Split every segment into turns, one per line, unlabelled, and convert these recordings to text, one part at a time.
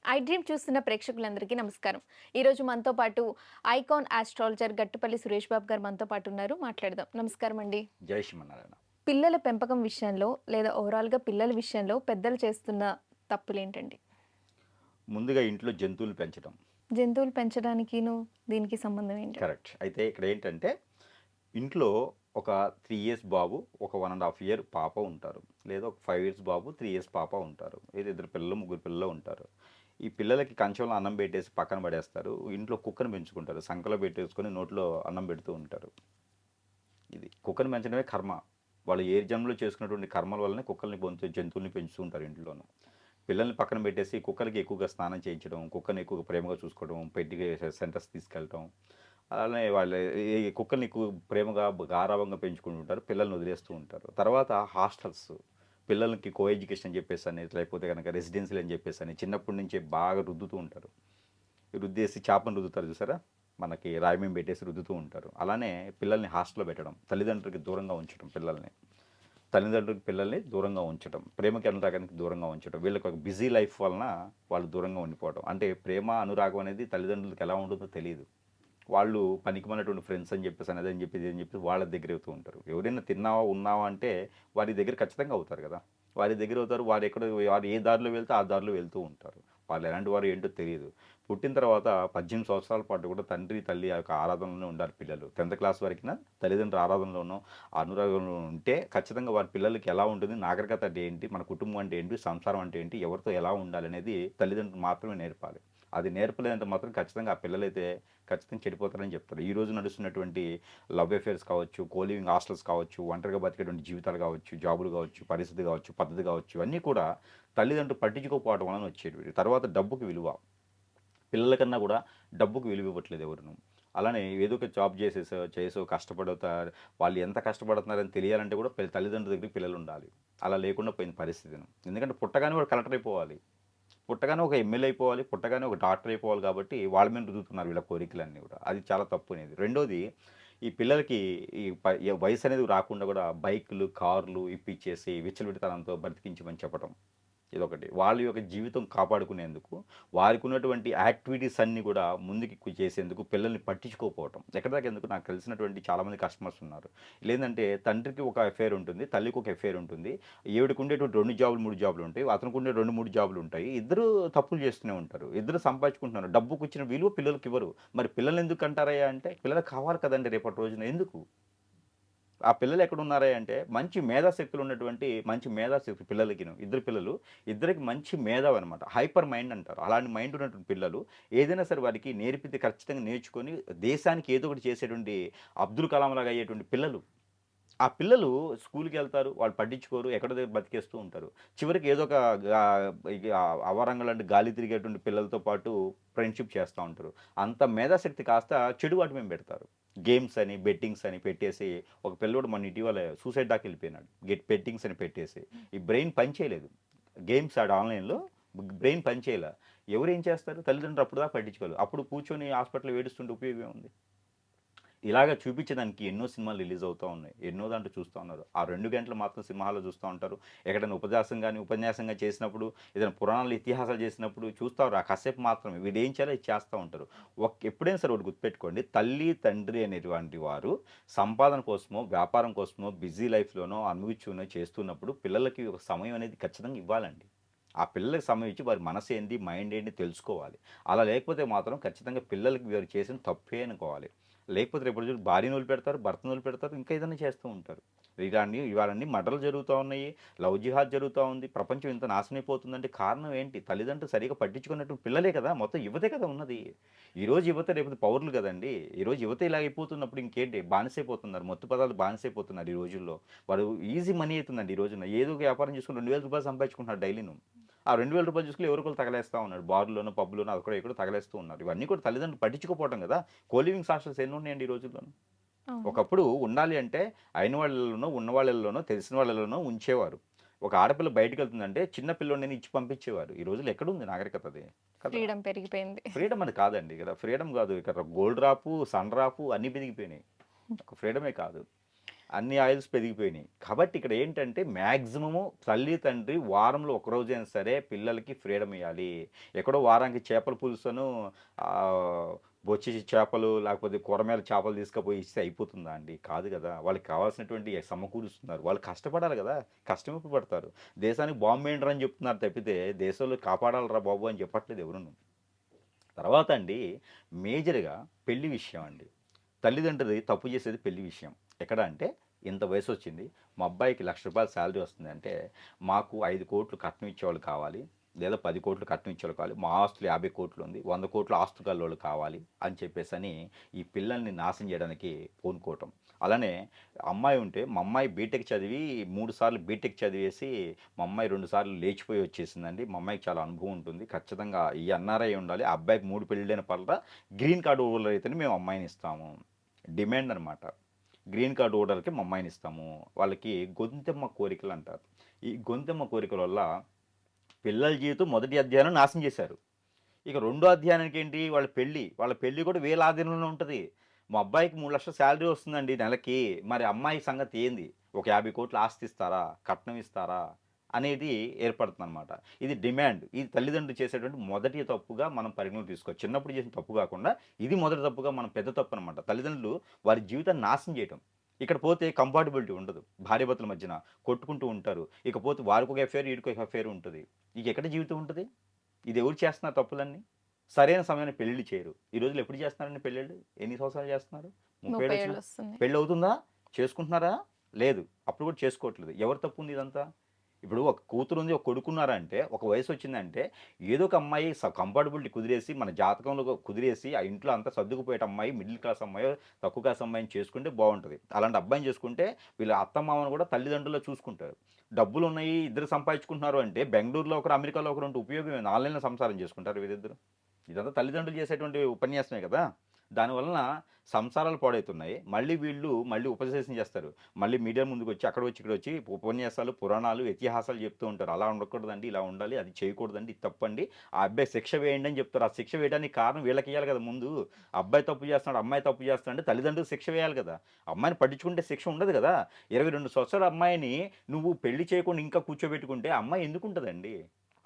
I dream చూస్తున్న ప్రేక్షకులందరికీ నమస్కారం. ఈరోజు మనతో పాటు ఐకాన్ ఆస్ట్రాలజర్ గట్టుపల్లి సురేష్ బాబు గారు మనతో పాటు ఉన్నారు. మాట్లాడదాం. నమస్కారం అండి.
జై శ్రీమన్నారాయణ.
పిల్లల పెంపకం విషయంలో లేదా ఓవరాల్‌గా పిల్లల విషయంలో పెద్దలు చేస్తున్న తప్పులేంటండి?
ముందుగా ఇంట్లో జంతువులు పెంచడం.
జంతువులు పెంచడానికిను దీనికి సంబంధం ఏంటండి?
కరెక్ట్. అయితే ఇక్కడేంటంటే, ఇంట్లో ఒక 3 ఇయర్స్ బాబు, ఒక 1 ½ ఇయర్ పాప ఉంటారు. లేదా ఒక 5 ఇయర్స్ బాబు, 3 ఇయర్స్ పాప ఉంటారు. లేదా ఇద్దరు పిల్లలు, ముగ్గురు పిల్లలు ఉంటారు. ఈ పిల్లలకి కంచంలో అన్నం పెట్టేసి పక్కన పడేస్తారు. ఇంట్లో కుక్కను పెంచుకుంటారు. సంకలో పెట్టేసుకొని నోట్లో అన్నం పెడుతూ ఉంటారు. ఇది కుక్కను పెంచడమే కర్మ. వాళ్ళు ఏ జన్మలో చేసుకున్నటువంటి కర్మల వల్లనే కుక్కల్ని జంతువుల్ని పెంచుతూ ఉంటారు ఇంట్లోను. పిల్లల్ని పక్కన పెట్టేసి కుక్కలకి ఎక్కువగా స్నానం చేయించడం, కుక్కని ఎక్కువగా ప్రేమగా చూసుకోవడం, పెట్టి సెంటర్స్ తీసుకెళ్ళటం. అలానే వాళ్ళు ఈ కుక్కల్ని ఎక్కువ ప్రేమగా గారాబంగా పెంచుకుంటుంటారు. పిల్లల్ని వదిలేస్తూ ఉంటారు. తర్వాత హాస్టల్స్, పిల్లలకి కో ఎడ్యుకేషన్ అని చెప్పేసని, లేకపోతే కనుక రెసిడెన్సీలు అని చెప్పేసని చిన్నప్పటి నుంచే బాగా రుద్దుతూ ఉంటారు. రుద్దేసి చేపను రుద్దుతారు చూసారా? మనకి రాయిమీన పెట్టేసి రుద్దుతూ ఉంటారు. అలానే పిల్లల్ని హాస్టల్‌లో పెట్టడం, తల్లిదండ్రులకి దూరంగా ఉంచడం పిల్లల్ని. తల్లిదండ్రులకి పిల్లల్ని దూరంగా ఉంచడం, ప్రేమకి అనురాగానికి దూరంగా ఉంచడం. వీళ్ళకి ఒక బిజీ లైఫ్ వలన వాళ్ళు దూరంగా ఉండిపోవడం. అంటే ప్రేమ, అనురాగం అనేది తల్లిదండ్రులకి ఎలా ఉంటుందో తెలీదు. వాళ్ళు పనికిమాలినటువంటి ఫ్రెండ్స్ అని చెప్పేసి, అదని చెప్పి, ఇదని చెప్పి వాళ్ళ దగ్గర అవుతూ ఉంటారు. ఎవరైనా తిన్నావా, ఉన్నావా అంటే వారి దగ్గర ఖచ్చితంగా అవుతారు కదా! వారి దగ్గర అవుతారు. వారు ఏ దారిలో వెళ్తే ఆ దారిలో వెళ్తూ ఉంటారు. వాళ్ళు ఎలాంటి వారో ఏంటో తెలీదు. పుట్టిన తర్వాత 18 సంవత్సరాల పాటు కూడా తండ్రి, తల్లి ఆ యొక్క ఆరాధనలోనే ఉండాలి పిల్లలు. 10th క్లాస్ వరకినా తల్లిదండ్రుల ఆరాధనలోనో, అనురాగంలో ఉంటే ఖచ్చితంగా వారి పిల్లలకి ఎలా ఉంటుంది, నాగరికత అంటే ఏంటి, మన కుటుంబం అంటే ఏంటి, సంసారం అంటే ఏంటి, ఎవరితో ఎలా ఉండాలనేది తల్లిదండ్రులు మాత్రమే నేర్పాలి. అది నేర్పలేదంటే మాత్రం ఖచ్చితంగా ఆ పిల్లలైతే ఖచ్చితంగా చెడిపోతారని చెప్తారు. ఈ రోజు నడుస్తున్నటువంటి లవ్ అఫేర్స్ కావచ్చు, కోలివింగ్ హాస్టల్స్ కావచ్చు, ఒంటరిగా బతికేటువంటి జీవితాలు కావచ్చు, జాబులు కావచ్చు, పరిస్థితి కావచ్చు, పద్ధతి కావచ్చు, ఇవన్నీ కూడా తల్లిదండ్రులు పట్టించుకోకపోవడం వలన వచ్చేటివి. తర్వాత డబ్బుకి విలువ. పిల్లల కన్నా కూడా డబ్బుకు విలువ ఇవ్వట్లేదు ఎవరును. అలానే ఏదో ఒక జాబ్ చేసో కష్టపడతారు. వాళ్ళు ఎంత కష్టపడుతున్నారని తెలియాలంటే కూడా తల్లిదండ్రుల దగ్గరికి పిల్లలు ఉండాలి. అలా లేకుండా పోయిన పరిస్థితిను. ఎందుకంటే పుట్టగానే వాడు కలెక్టర్ అయిపోవాలి. పుట్టగానే ఒక ఎమ్మెల్యే అయిపోవాలి. పుట్టగానే ఒక డాక్టర్ అయిపోవాలి కాబట్టి వాళ్ళ మీద రుద్దుతున్నారు వీళ్ళ కోరికలన్నీ కూడా. అది చాలా తప్పు అనేది. రెండోది, ఈ పిల్లలకి ఈ వయసు అనేది రాకుండా కూడా బైకులు, కార్లు ఇప్పిచ్చేసి విచ్చలవిడితనంతో బ్రతికించమని చెప్పడం. ఇదొకటి. వాళ్ళ యొక్క జీవితం కాపాడుకునేందుకు, వారికి ఉన్నటువంటి యాక్టివిటీస్ అన్నీ కూడా ముందుకి చేసేందుకు పిల్లల్ని పట్టించుకోకపోవటం. ఎక్కడిదాకెందుకు, నాకు తెలిసినటువంటి చాలామంది కస్టమర్స్ ఉన్నారు. లేదంటే తండ్రికి ఒక అఫైర్ ఉంటుంది, తల్లికి ఒక అఫైర్ ఉంటుంది. ఈవిడకి ఉండేటువంటి 2 జాబులు, 3 జాబులు ఉంటాయి. అతనికి ఉండే 2, 3 జాబులు ఉంటాయి. ఇద్దరు తప్పులు చేస్తూనే ఉంటారు. ఇద్దరు సంపాదించుకుంటున్నారు. డబ్బుకొచ్చిన విలువ పిల్లలకి ఇవ్వరు. మరి పిల్లల్ని ఎందుకు అంటారయ్యా అంటే, పిల్లలకి కావాలి కదండీ రేపటి రోజున. ఎందుకు? ఆ పిల్లలు ఎక్కడున్నారా అంటే, మంచి మేధాశక్తులు ఉన్నటువంటి మంచి మేధాశక్తి పిల్లలకిను. ఇద్దరు పిల్లలు, ఇద్దరికి మంచి మేధావి అనమాట. హైపర్ మైండ్ అంటారు. అలాంటి మైండ్ ఉన్నటువంటి పిల్లలు ఏదైనా సరే వారికి నేర్పితే ఖచ్చితంగా నేర్చుకొని దేశానికి ఏదో ఒకటి చేసేటువంటి అబ్దుల్ కలాం లాగా అయ్యేటువంటి పిల్లలు. ఆ పిల్లలు స్కూల్‌కెళ్తారు. వాళ్ళు పట్టించుకోరు. ఎక్కడో దగ్గర బతికేస్తూ ఉంటారు. చివరికి ఏదో ఒక గా ఇగ అవారంగలంటే గాలి తిరిగేటువంటి పిల్లలతో పాటు ఫ్రెండ్‌షిప్ చేస్తా ఉంటారు. అంత మేధాశక్తి కాస్త చెడు వాటి మీద పెడతారు. గేమ్స్ అని, బెట్టింగ్స్ అని పెట్టేసి, ఒక పిల్లోడు మొన్న ఇటీవల సూసైడ్ దాకా ఎళ్ళిపోయినాడు. బెట్టింగ్స్ అని పెట్టేసి. ఈ బ్రెయిన్ పని చేయలేదు. గేమ్స్ ఆడు ఆన్‌లైన్‌లో బ్రెయిన్ పని చేయల. ఎవరేం చేస్తారు? తల్లిదండ్రులు అప్పటిదాకా పట్టించుకోరు. అప్పుడు కూర్చొని హాస్పిటల్‌లో ఏడుస్తుంటే ఉపయోగం ఏముంది? ఇలాగ చూపించడానికి ఎన్నో సినిమాలు రిలీజ్ అవుతా ఉన్నాయి. ఎన్నో దాంట్లో చూస్తా ఉన్నారు. ఆ 2 గంటలు మాత్రం సినిమా హాల్‌లో చూస్తా ఉంటారు. ఎక్కడైనా ఉపన్యాసంగా చేసినప్పుడు, ఏదైనా పురాణాలు, ఇతిహాసాలు చేసినప్పుడు చూస్తారు. ఆ కాసేపు మాత్రమే. వీడేం చేయాలో ఇది చేస్తా ఉంటారు. ఎప్పుడైనా సరే ఒకటి గుర్తుపెట్టుకోండి. తల్లి, తండ్రి అనేటువంటి వారు సంపాదన కోసమో, వ్యాపారం కోసమో, బిజీ లైఫ్‌లోనో, అనుభవించునో చేస్తున్నప్పుడు పిల్లలకి ఒక సమయం అనేది ఖచ్చితంగా ఇవ్వాలండి. ఆ పిల్లలకి సమయం ఇచ్చి వారి మనసేంది, మైండ్ ఏంటి తెలుసుకోవాలి. అలా లేకపోతే మాత్రం ఖచ్చితంగా పిల్లలకి వీరు చేసిన తప్పే అనుకోవాలి. లేకపోతే రేపటి రోజున భార్యని వదిలిపెడతారు, భర్తను వదిలిపెడతారు, ఇంకా ఏదైనా చేస్తూ ఉంటారు. ఇవాళన్నీ మర్డర్‌లు జరుగుతా ఉన్నాయి. లవ్ జిహాద్ జరుగుతా ఉంది. ప్రపంచం ఇంత నాశనం అయిపోతుందంటే కారణం ఏంటి? తల్లిదండ్రులు సరిగ్గా పట్టించుకున్నటువంటి పిల్లలే కదా! మొత్తం యువతే కదా ఉన్నది. ఈరోజు యువత రేపు పౌరులు కదండీ! ఈరోజు యువత ఇలా అయిపోతున్నప్పుడు ఇంకేంటి బానిసైపోతున్నారు. మత్తు పదార్థాలకు బానిసైపోతున్నారు ఈ రోజుల్లో. వాడు ఈజీ మనీ అయితుందండి ఈ రోజున. ఏదో ఒక వ్యాపారం చేసుకొని రూ. 2000 సంపాదించుకుంటున్నారు డైలీను. ఆ రూ. 2000 చూసుకొని ఎవరో ఒకళ్ళు తగలేస్తా ఉన్నాడు. బార్‌లోనో, పబ్‌లోనో అక్కడో ఇక్కడో తగలేస్తూ ఉన్నారు. ఇవన్నీ కూడా తల్లిదండ్రులు పట్టించుకోకపోవడం కదా! కోలివింగ్ హాస్టల్స్ ఎన్నున్నాయండి ఈ రోజుల్లోను.
అవును.
ఒకప్పుడు ఉండాలి అంటే అయిన వాళ్ళలోనో, ఉన్న వాళ్ళలోనో, తెలిసిన వాళ్ళలోనో ఉంచేవారు. ఒక ఆడపిల్ల బయటికెళ్తుందంటే చిన్న పిల్లోడిని ఇచ్చి పంపించేవారు. ఈ రోజుల్లో ఎక్కడుంది నాగరికత అది? కదా!
ఫ్రీడమ్ పెరిగిపోయింది.
ఫ్రీడమ్ అది కాదండి. ఇక్కడ ఫ్రీడమ్ కాదు. ఇక్కడ గోల్డ్ రాపు, సన్ రాపు అన్నీ పెరిగిపోయినాయి. ఒక ఫ్రీడమే కాదు. అన్ని ఆయిల్స్ పెరిగిపోయినాయి. కాబట్టి ఇక్కడ ఏంటంటే మ్యాక్సిమము తల్లి తండ్రి వారంలో ఒక రోజైనా సరే పిల్లలకి ఫ్రీడమ్ ఇవ్వాలి. ఎక్కడో వారానికి చేపల పులుసును బొచ్చి చేపలు లేకపోతే కూరమేల చేపలు తీసుకుపోయి ఇస్తే అయిపోతుందా అండి? కాదు కదా. వాళ్ళకి కావాల్సినటువంటి సమకూరుస్తున్నారు. వాళ్ళు కష్టపడాలి కదా. కష్టం ఎప్పుడు పడతారు? దేశానికి బాంబు ఏంటరా అని చెప్తున్నారు తప్పితే దేశంలో కాపాడాలరా బాబు అని చెప్పట్లేదు ఎవరును. తర్వాత అండి మేజర్గా పెళ్లి విషయం అండి. తల్లిదండ్రులు తప్పు చేసేది పెళ్లి విషయం. ఎక్కడ అంటే ఇంత వయసు వచ్చింది, మా అబ్బాయికి ₹1,00,000 శాలరీ వస్తుంది అంటే మాకు 5 కోట్లు కట్నం ఇచ్చేవాళ్ళు కావాలి, లేదా 10 కోట్లు కట్నం ఇచ్చేవాళ్ళు కావాలి, మా ఆస్తులు 50 కోట్లు ఉంది, 100 కోట్ల ఆస్తు కల్లోళ్ళు కావాలి అని చెప్పేసి అని ఈ పిల్లల్ని నాశనం చేయడానికి పూనుకోవటం. అలానే అమ్మాయి ఉంటే మా అమ్మాయి బీటెక్ చదివి 3 సార్లు బీటెక్ చదివేసి మా అమ్మాయి 2 సార్లు లేచిపోయి వచ్చేసిందండి. మా అమ్మాయికి చాలా అనుభవం ఉంటుంది, ఖచ్చితంగా ఈ ఎన్ఆర్ఐ ఉండాలి, ఆ అబ్బాయికి 3 పెళ్ళైన పర్ల గ్రీన్ కార్డు హోల్డర్ అయితేనే మేము అమ్మాయిని ఇస్తాము. డిమాండ్ అనమాట. గ్రీన్ కార్డు హోల్డర్కి మా అమ్మాయిని ఇస్తాము. వాళ్ళకి గొంతెమ్మ కోరికలు అంటారు. ఈ గొంతెమ్మ కోరికల వల్ల పిల్లల జీవితం మొదటి అధ్యాయం నాశనం చేశారు. ఇక రెండో అధ్యాయానికి ఏంటి? వాళ్ళ పెళ్ళి కూడా వీళ్ళ ఆధీనంలో ఉంటుంది. మా అబ్బాయికి 3 లక్షల శాలరీ వస్తుందండి నెలకి, మరి అమ్మాయి సంగతి ఏంది? ఒక 50 కోట్ల ఆస్తి ఇస్తారా, కట్నం ఇస్తారా అనేది ఏర్పడుతుంది అనమాట. ఇది డిమాండ్. ఇది తల్లిదండ్రులు చేసేటువంటి మొదటి తప్పుగా మనం పరిగణలోకి తీసుకోవచ్చు. చిన్నప్పుడు చేసిన తప్పు కాకుండా ఇది మొదటి తప్పుగా మనం పెద్ద తప్పు అనమాట. తల్లిదండ్రులు వారి జీవితాన్ని నాశనం చేయటం. ఇక్కడ పోతే కంపాటబిలిటీ ఉండదు. భార్యాభర్తల మధ్యన కొట్టుకుంటూ ఉంటారు. ఇకపోతే వారికి ఒక అఫేర్, వీడికి ఒక అఫేర్ ఉంటుంది. ఇక ఎక్కడ జీవితం ఉంటుంది? ఇది ఎవరు చేస్తున్నారు తప్పులన్నీ? సరైన సమయాన్ని పెళ్ళిళ్ళు చేయరు. ఈ రోజులు ఎప్పుడు చేస్తున్నారండి పెళ్ళిళ్ళు? ఎన్ని సంవత్సరాలు చేస్తున్నారు? 30 ఏళ్ళు
వస్తుంది.
పెళ్ళి అవుతుందా? చేసుకుంటున్నారా? లేదు. అప్పుడు కూడా చేసుకోవట్లేదు. ఎవరు తప్పు ఉంది ఇదంతా? ఇప్పుడు ఒక కూతురు ఉంది, ఒక కొడుకున్నారంటే, ఒక వయసు వచ్చిందంటే ఏదో ఒక అమ్మాయి కంపాటబిలిటీ కుదిరేసి మన జాతకంలో కుదిరేసి ఆ ఇంట్లో అంతా సర్దుకుపోయే అమ్మాయి, మిడిల్ క్లాస్ అమ్మాయో తక్కువ క్లాస్ అమ్మాయిని చేసుకుంటే బాగుంటుంది. అలాంటి అబ్బాయిని చేసుకుంటే వీళ్ళ అత్తమామను కూడా తల్లిదండ్రులు చూసుకుంటారు. డబ్బులు ఉన్నాయి, ఇద్దరు సంపాదించుకుంటున్నారు అంటే బెంగళూరులో ఒకరు, అమెరికాలో ఒకరు ఉంటే ఉపయోగం ఏంది? ఆన్లైన్లో సంసారం చేసుకుంటారు వీరిద్దరు. ఇదంతా తల్లిదండ్రులు చేసేటువంటి ఉపన్యాసమే కదా. దానివలన సంసారాలు పాడవుతున్నాయి. మళ్ళీ వీళ్ళు ఉపన్యాసం చేస్తారు. మళ్ళీ మీడియా ముందుకు వచ్చి అక్కడ వచ్చి ఇక్కడ వచ్చి ఉపన్యాసాలు, పురాణాలు, ఇతిహాసాలు చెప్తూ ఉంటారు. అలా ఉండకూడదండి, ఇలా ఉండాలి, అది చేయకూడదండి, ఇది తప్పండి, ఆ అబ్బాయి శిక్ష వేయండి అని చెప్తారు. ఆ శిక్ష వేయడానికి కారణం వీళ్ళకి ఇవ్వాలి కదా. ముందు అబ్బాయి తప్పు చేస్తున్నాడు, అమ్మాయి తప్పు చేస్తున్నాడు అంటే తల్లిదండ్రులు శిక్ష వేయాలి కదా. అమ్మాయిని పట్టించుకుంటే శిక్ష ఉండదు కదా. 22 సంవత్సరాల అమ్మాయిని నువ్వు పెళ్లి చేయకుండా ఇంకా కూర్చోబెట్టుకుంటే అమ్మాయి ఎందుకు ఉంటుందండి?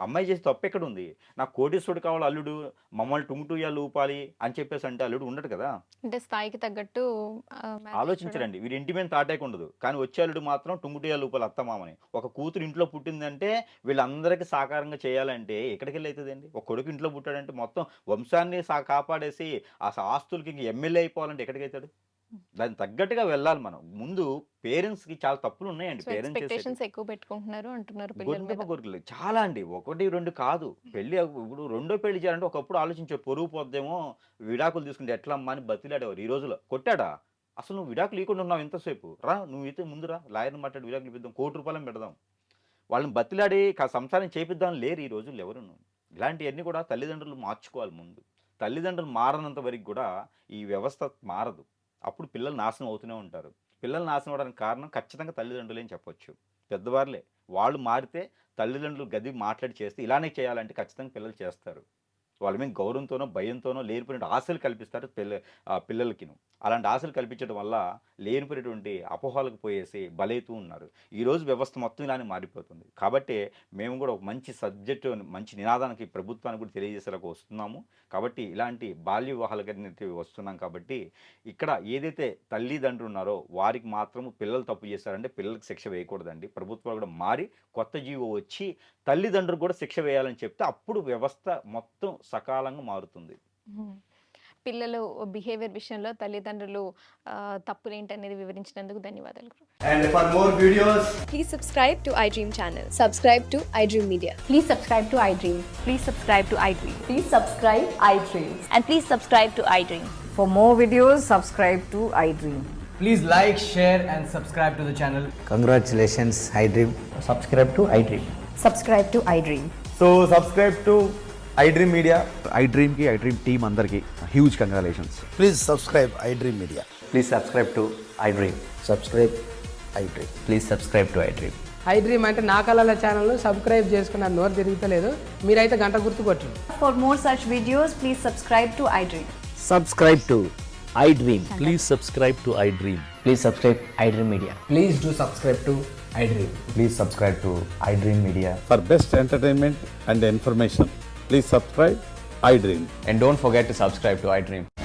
అమ్మాయి చేసి తప్పు ఎక్కడ ఉంది? నాకు కోటీశ్వరుడు కావాలి అల్లుడు, మమ్మల్ని టుంగుటూయాలు ఊపాలి అని చెప్పేసి అంటే అల్లుడు ఉండడు కదా.
అంటే స్థాయికి తగ్గట్టు
ఆలోచించరండి. వీడి ఇంటి మీద తాటాకు ఉండదు, కానీ వచ్చే అల్లుడు మాత్రం టుంగుటూయాలు ఊపాలి అత్తమామని. ఒక కూతురు ఇంట్లో పుట్టిందంటే వీళ్ళందరికీ సాకారంగా చేయాలంటే ఎక్కడికి వెళ్ళి అవుతుందండి? ఒక కొడుకు ఇంట్లో పుట్టాడంటే మొత్తం వంశాన్ని కాపాడేసి ఆ ఆస్తులకి ఇంక ఎమ్మెల్యే అయిపోవాలంటే ఎక్కడికి అవుతాడు? దానికి తగ్గట్టుగా వెళ్ళాలి మనం. ముందు పేరెంట్స్కి చాలా తప్పులు ఉన్నాయండి.
ఎక్స్పెక్టేషన్స్ ఎక్కువ పెట్టుకుంటున్నారు అంటున్నారు పిల్లల మీద.
గొంతెమ్మ కోరికలు చాలా అండి. 1, 2 కాదు. పెళ్ళి ఇప్పుడు రెండో పెళ్లి చేయాలంటే ఒకప్పుడు ఆలోచించే పొరుగు పోద్దేమో, విడాకులు తీసుకుంటే ఎట్లా అమ్మా అని బతిలాడేవారు. ఈ రోజులో కొట్టాడా? అసలు నువ్వు విడాకులు ఇవ్వకుండా ఉన్నావు ఎంతసేపు? రా, నువ్వు అయితే ముందు రా, లాయర్ని మాట్లాడి విడాకులు ఇప్పిద్దాం, ₹1,00,00,000 పెడదాం. వాళ్ళని బతిలాడి సంసారం చేపిద్దాం లేరు ఈ రోజుల్లో ఎవరును. ఇలాంటివన్నీ కూడా తల్లిదండ్రులు మార్చుకోవాలి ముందు. తల్లిదండ్రులు మారనంత వరకు కూడా ఈ వ్యవస్థ మారదు. అప్పుడు పిల్లలు నాశనం అవుతూనే ఉంటారు. పిల్లలు నాశనం అవడానికి కారణం ఖచ్చితంగా తల్లిదండ్రులే అని చెప్పొచ్చు. పెద్దవాళ్ళే. వాళ్ళు మారితే తల్లిదండ్రులు గది మాట్లాడి చేస్తే ఇలానే చేయాలంటే ఖచ్చితంగా పిల్లలు చేస్తారు. వాళ్ళ మీద గౌరవంతోనో, భయంతోనో లేనిపోయిన ఆశలు కల్పిస్తారు పిల్లలకిను. అలాంటి ఆశలు కల్పించడం వల్ల లేనిపోయినటువంటి అపోహలకు పోయేసి బలైతూ ఉన్నారు. ఈరోజు వ్యవస్థ మొత్తం ఇలానే మారిపోతుంది. కాబట్టి మేము కూడా ఒక మంచి సబ్జెక్టు, మంచి నినాదానికి ప్రభుత్వానికి కూడా తెలియజేసేలాగా వస్తున్నాము. కాబట్టి ఇలాంటి బాల్య వివాహాలకి వస్తున్నాం. కాబట్టి ఇక్కడ ఏదైతే తల్లిదండ్రులు ఉన్నారో వారికి మాత్రము పిల్లలు తప్పు చేశారంటే పిల్లలకు శిక్ష వేయకూడదండి. ప్రభుత్వాలు కూడా మారి కొత్త జీవో వచ్చి తల్లిదండ్రులు కూడా శిక్ష వేయాలని చెప్తే అప్పుడు వ్యవస్థ మొత్తం సకాలంగా మారుతుంది.
పిల్లలు బిహేవియర్ విషయంలో తల్లిదండ్రులు తప్పులేంటనేది వివరించినందుకు ధన్యవాదాలు.
And for more videos,
Please subscribe to iDream channel. Subscribe to iDream Media.
Please subscribe to iDream. Please subscribe to iDream.
Please subscribe iDream.
And please subscribe to iDream.
For more videos, subscribe to iDream.
please like, share and subscribe to the channel.
Congratulations, iDream.
Subscribe to iDream.
Subscribe to iDream.
So subscribe to iDream Media.
iDream ki iDream team andarki huge congratulations.
Please subscribe iDream Media.
Please subscribe to iDream.
Subscribe iDream.
Please subscribe to iDream.
iDream అంటే నా కళల channel subscribe చేసుకున్న నోరు తిరుగుతలేదు. మీరైతే గంట గుర్తు కొట్టండి.
For more such videos, please subscribe to iDream.
Subscribe to iDream.
Please subscribe to iDream.
Please subscribe iDream Media.
Please do subscribe to iDream.
Please subscribe to iDream Media.
For best entertainment and information, please subscribe iDream.
And don't forget to subscribe to iDream.